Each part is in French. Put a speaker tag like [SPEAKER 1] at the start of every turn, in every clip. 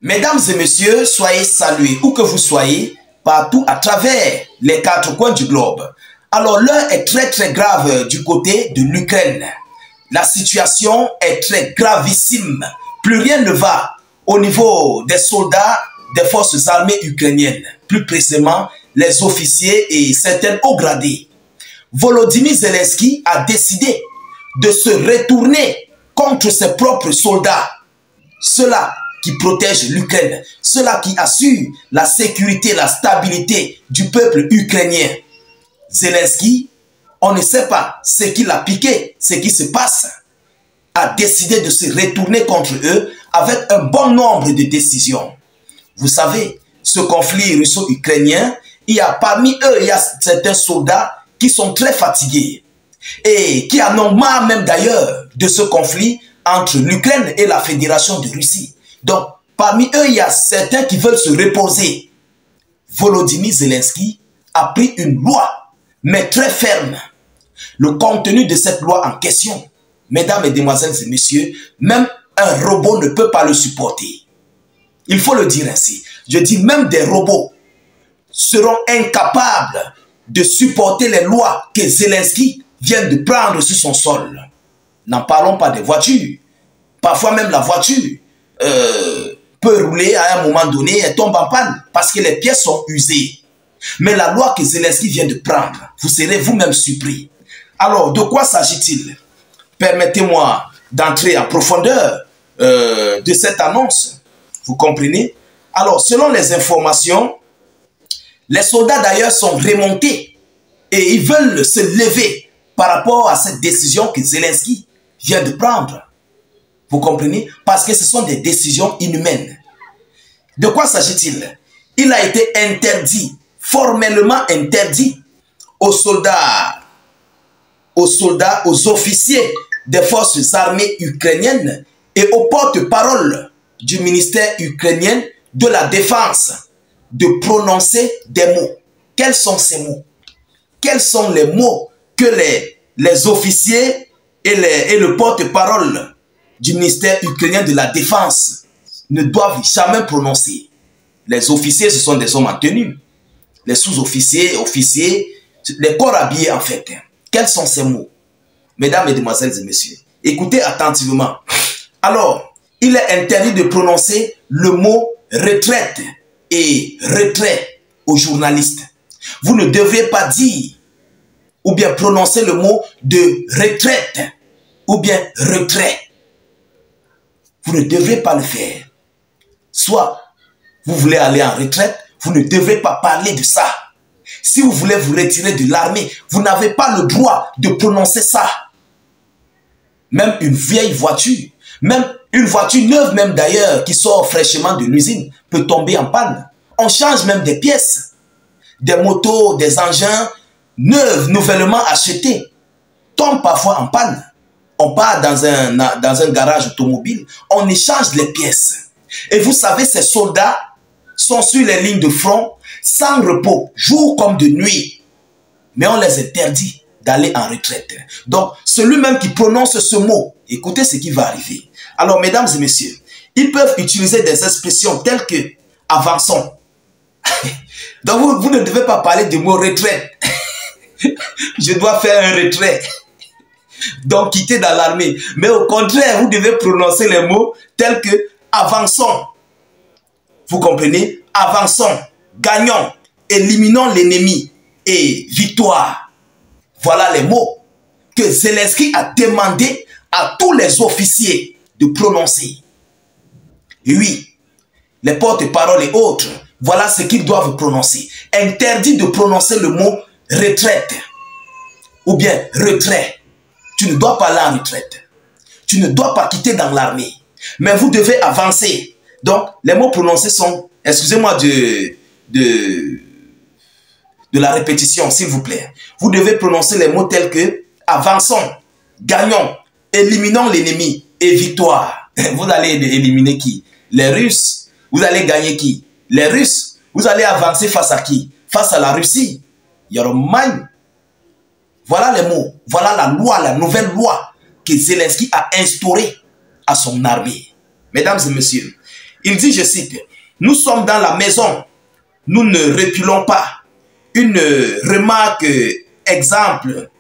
[SPEAKER 1] Mesdames et messieurs, soyez salués où que vous soyez, partout à travers les quatre coins du globe. Alors l'heure est très grave du côté de l'Ukraine. La situation est très gravissime. Plus rien ne va au niveau des soldats des forces armées ukrainiennes. Plus précisément, les officiers et certains hauts gradés. Volodymyr Zelensky a décidé de se retourner contre ses propres soldats. Ceux-là qui protègent l'Ukraine, ceux-là qui assurent la sécurité, la stabilité du peuple ukrainien. Zelensky, on ne sait pas ce qui l'a piqué, ce qui se passe, a décidé de se retourner contre eux avec un bon nombre de décisions. Vous savez, ce conflit russo-ukrainien, parmi eux, il y a certains soldats qui sont très fatigués et qui en ont marre même d'ailleurs de ce conflit entre l'Ukraine et la Fédération de Russie. Donc, parmi eux, il y a certains qui veulent se reposer. Volodymyr Zelensky a pris une loi, mais très ferme. Le contenu de cette loi en question, mesdames, mesdemoiselles et messieurs, même un robot ne peut pas le supporter. Il faut le dire ainsi. Je dis même des robots seront incapables de supporter les lois que Zelensky vient de prendre sur son sol. N'en parlons pas des voitures. Parfois même la voiture peut rouler à un moment donné et tombe en panne parce que les pièces sont usées. Mais la loi que Zelensky vient de prendre, vous serez vous-même surpris. Alors, de quoi s'agit-il? Permettez-moi d'entrer en profondeur de cette annonce. Vous comprenez? Alors, selon les informations, les soldats d'ailleurs sont remontés et ils veulent se lever par rapport à cette décision que Zelensky vient de prendre. Vous comprenez? Parce que ce sont des décisions inhumaines. De quoi s'agit-il? Il a été interdit, formellement interdit aux soldats, aux officiers des forces armées ukrainiennes et aux porte-parole du ministère ukrainien de la Défense de prononcer des mots. Quels sont ces mots? Quels sont les mots que les officiers et le porte-parole du ministère ukrainien de la Défense ne doivent jamais prononcer? Les officiers, ce sont des hommes en tenue. Les sous-officiers, officiers, les corps habillés en fait. Quels sont ces mots? Mesdames, mesdemoiselles et messieurs, écoutez attentivement. Alors, il est interdit de prononcer le mot retraite et retrait aux journalistes. Vous ne devriez pas dire ou bien prononcer le mot de retraite ou bien retrait. Vous ne devrez pas le faire. Soit vous voulez aller en retraite, vous ne devrez pas parler de ça. Si vous voulez vous retirer de l'armée, vous n'avez pas le droit de prononcer ça. Même une vieille voiture, même une voiture neuve même d'ailleurs, qui sort fraîchement de l'usine, peut tomber en panne. On change même des pièces. Des motos, des engins neufs, nouvellement achetés, tombent parfois en panne. On part dans un garage automobile, on échange les pièces. Et vous savez, ces soldats sont sur les lignes de front, sans repos, jour comme de nuit. Mais on les interdit d'aller en retraite. Donc, celui même qui prononce ce mot, écoutez ce qui va arriver. Alors, mesdames et messieurs, ils peuvent utiliser des expressions telles que « avançons ». Donc, vous ne devez pas parler du mot « retraite ». Je dois faire un retrait. Donc, quitter dans l'armée. Mais au contraire, vous devez prononcer les mots tels que « avançons ». Vous comprenez? Avançons, gagnons, éliminons l'ennemi et victoire. Voilà les mots que Zelensky a demandé à tous les officiers de prononcer. Et oui, les porte-paroles et autres, voilà ce qu'ils doivent prononcer. Interdit de prononcer le mot retraite ou bien retrait. Tu ne dois pas aller en retraite. Tu ne dois pas quitter dans l'armée. Mais vous devez avancer. Donc, les mots prononcés sont, excusez-moi de la répétition, s'il vous plaît. Vous devez prononcer les mots tels que avançons, gagnons, éliminons l'ennemi et victoire. Vous allez éliminer qui? Les Russes. Vous allez gagner qui? Les Russes. Vous allez avancer face à qui? Face à la Russie. Yaromai. Voilà les mots. Voilà la loi, la nouvelle loi que Zelensky a instaurée à son armée. Mesdames et messieurs, Il dit, je cite, « Nous sommes dans la maison, nous ne reculons pas. » Une remarque, exemple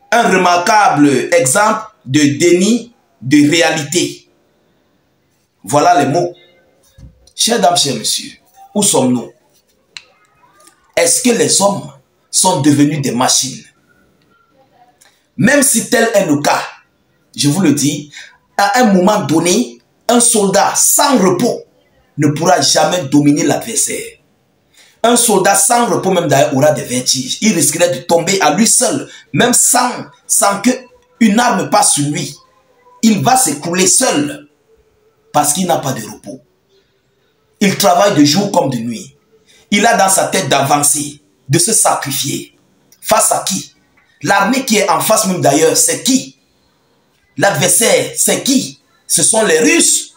[SPEAKER 1] un remarquable exemple de déni de réalité. Voilà les mots. Chers dames, chers messieurs, où sommes-nous? Est-ce que les hommes sont devenus des machines? Même si tel est le cas, je vous le dis, à un moment donné, un soldat sans repos ne pourra jamais dominer l'adversaire. Un soldat sans repos, même d'ailleurs, aura des vertiges. Il risquerait de tomber à lui seul, même sans qu'une arme passe sur lui. Il va s'écrouler seul parce qu'il n'a pas de repos. Il travaille de jour comme de nuit. Il a dans sa tête d'avancer, de se sacrifier. Face à qui? L'armée qui est en face même d'ailleurs, c'est qui? L'adversaire, c'est qui? Ce sont les Russes.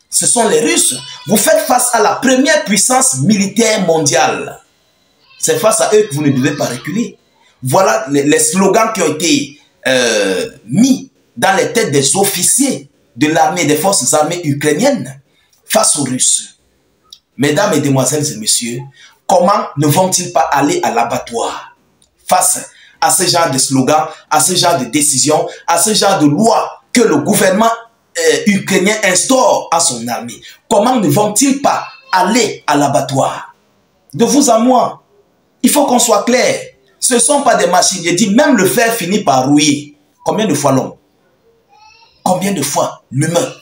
[SPEAKER 1] Ce sont les Russes. Vous faites face à la première puissance militaire mondiale. C'est face à eux que vous ne devez pas reculer. Voilà les slogans qui ont été mis dans les têtes des officiers de l'armée, des forces armées ukrainiennes face aux Russes. Mesdames et demoiselles et messieurs, comment ne vont-ils pas aller à l'abattoir face à ce genre de slogans, à ce genre de décisions, à ce genre de lois que le gouvernement ukrainien instaure à son armée? Comment ne vont-ils pas aller à l'abattoir? De vous à moi, il faut qu'on soit clair. Ce ne sont pas des machines. Je dis, même le fer finit par rouiller. Combien de fois l'homme? Combien de fois l'humain?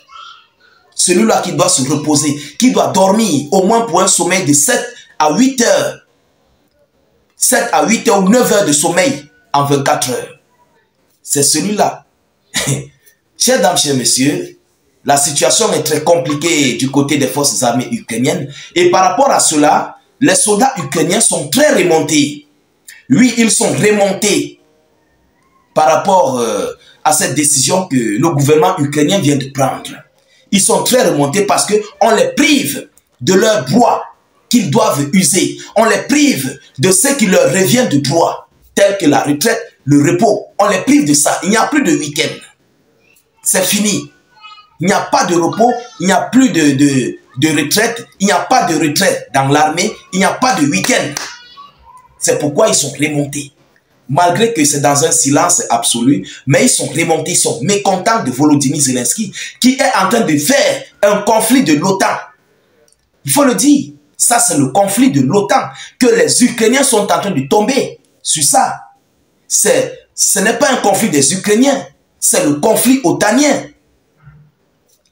[SPEAKER 1] Celui-là qui doit se reposer, qui doit dormir au moins pour un sommeil de 7 à 8 heures. 7 à 8 heures ou 9 heures de sommeil en 24 heures. C'est celui-là. Chers dames, chers messieurs, la situation est très compliquée du côté des forces armées ukrainiennes. Et par rapport à cela, les soldats ukrainiens sont très remontés. Oui, ils sont remontés par rapport à cette décision que le gouvernement ukrainien vient de prendre. Ils sont très remontés parce qu'on les prive de leurs droits qu'ils doivent user. On les prive de ce qui leur revient de droit, tel que la retraite, le repos. On les prive de ça. Il n'y a plus de week-end. C'est fini. Il n'y a pas de repos, il n'y a plus de retraite, il n'y a pas de retraite dans l'armée, il n'y a pas de week-end. C'est pourquoi ils sont remontés. Malgré que c'est dans un silence absolu, mais ils sont remontés, ils sont mécontents de Volodymyr Zelensky, qui est en train de faire un conflit de l'OTAN. Il faut le dire, ça c'est le conflit de l'OTAN, que les Ukrainiens sont en train de tomber sur ça. Ce n'est pas un conflit des Ukrainiens, c'est le conflit otanien.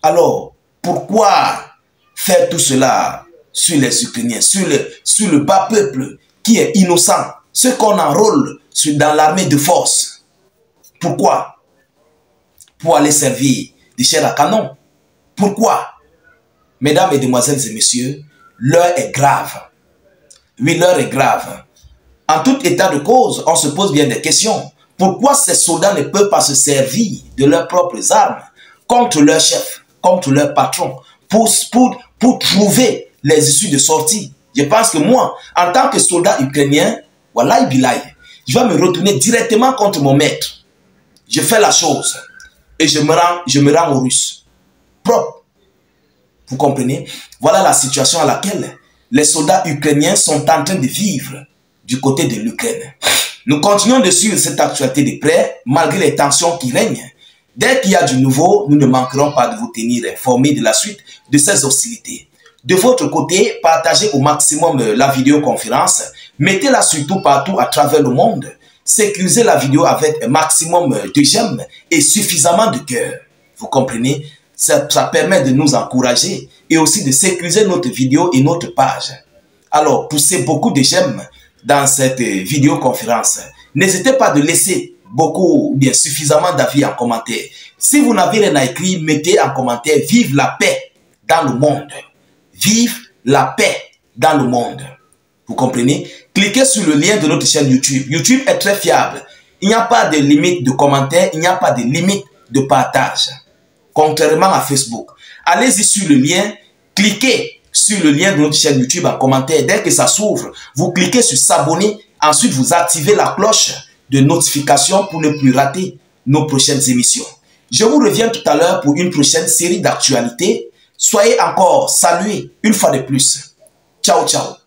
[SPEAKER 1] Alors, pourquoi faire tout cela sur les Ukrainiens, sur le bas peuple qui est innocent, ceux qu'on enrôle dans l'armée de force? Pourquoi? Pour aller servir des chairs à canon. Pourquoi? Mesdames et demoiselles et messieurs, l'heure est grave. Oui, l'heure est grave. En tout état de cause, on se pose bien des questions. Pourquoi ces soldats ne peuvent pas se servir de leurs propres armes contre leur chef, contre leur patron, pour trouver les issues de sortie? Je pense que moi, en tant que soldat ukrainien, voilà, je vais me retourner directement contre mon maître. Je fais la chose et je me rends aux Russes. Propre. Vous comprenez? Voilà la situation à laquelle les soldats ukrainiens sont en train de vivre du côté de l'Ukraine. Nous continuons de suivre cette actualité de près, malgré les tensions qui règnent. Dès qu'il y a du nouveau, nous ne manquerons pas de vous tenir informés de la suite de ces hostilités. De votre côté, partagez au maximum la vidéoconférence, mettez-la surtout partout à travers le monde, sécurisez la vidéo avec un maximum de j'aime et suffisamment de cœur. Vous comprenez? Ça permet de nous encourager et aussi de sécuriser notre vidéo et notre page. Alors, poussez beaucoup de j'aime dans cette vidéoconférence. N'hésitez pas de laisser beaucoup ou bien suffisamment d'avis en commentaire. Si vous n'avez rien à écrire, mettez en commentaire « Vive la paix dans le monde ». Vive la paix dans le monde. Vous comprenez? Cliquez sur le lien de notre chaîne YouTube. YouTube est très fiable. Il n'y a pas de limite de commentaires, il n'y a pas de limite de partage. Contrairement à Facebook. Allez-y sur le lien, cliquez sur le lien de notre chaîne YouTube en commentaire. Dès que ça s'ouvre, vous cliquez sur s'abonner. Ensuite, vous activez la cloche de notification pour ne plus rater nos prochaines émissions. Je vous reviens tout à l'heure pour une prochaine série d'actualités. Soyez encore salués une fois de plus. Ciao, ciao.